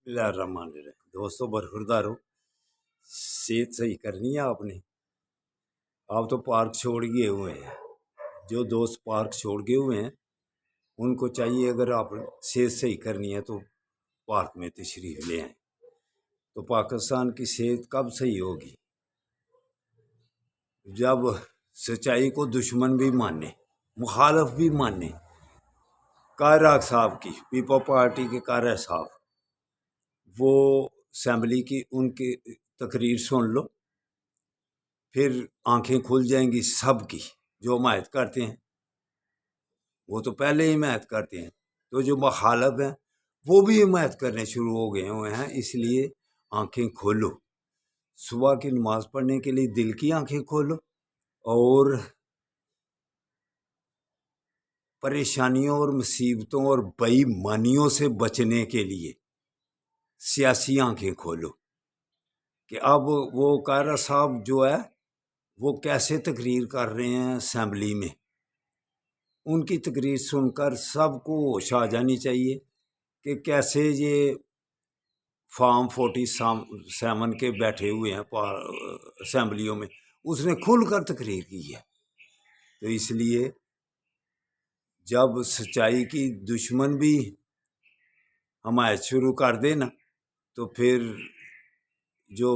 बिस्मिल्लाहिर्रहमानिर्रहीम। दोस्तों बरखुरदारो, सेहत सही करनी है आपने। आप तो पार्क छोड़ गए हुए हैं। जो दोस्त पार्क छोड़ गए हुए हैं उनको चाहिए, अगर आप सेहत सही करनी है तो पार्क में तशरीफ ले आएं। तो पाकिस्तान की सेहत कब सही होगी? जब सच्चाई को दुश्मन भी माने, मुखालफ भी माने। कायरा साहब की, पीपल पार्टी के कायरा साहब, वो असम्बली की उनकी तकरीर सुन लो, फिर आंखें खुल जाएंगी सब की। जो हिमायत करते हैं वो तो पहले ही हिमायत करते हैं, तो जो मुखालफ हैं वो भी हिमायत करने शुरू हो गए हुए हैं। इसलिए आंखें खोलो, सुबह की नमाज पढ़ने के लिए दिल की आंखें खोलो, और परेशानियों और मुसीबतों और बेईमानियों से बचने के लिए सियासी आंखें खोलो। कि अब वो कायरा साहब जो है वो कैसे तकरीर कर रहे हैं असम्बली में, उनकी तकरीर सुनकर सबको होश आ जानी चाहिए कि कैसे ये फॉर्म 47 के बैठे हुए हैं असम्बलियों में, उसने खुलकर तकरीर की है। तो इसलिए जब सच्चाई की दुश्मन भी हमायत शुरू कर देना, तो फिर जो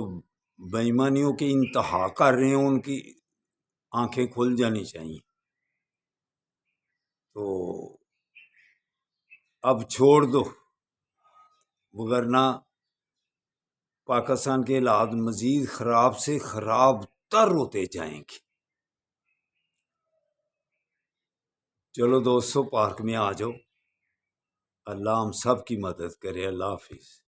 बेईमानियों की इंतहा कर रहे हैं उनकी आंखें खुल जानी चाहिए। तो अब छोड़ दो, वगरना पाकिस्तान के हालात मजीद खराब से खराब तर होते जाएंगे। चलो दोस्तों, पार्क में आ जाओ। अल्लाह हम सब की मदद करे। अल्लाह हाफिज़।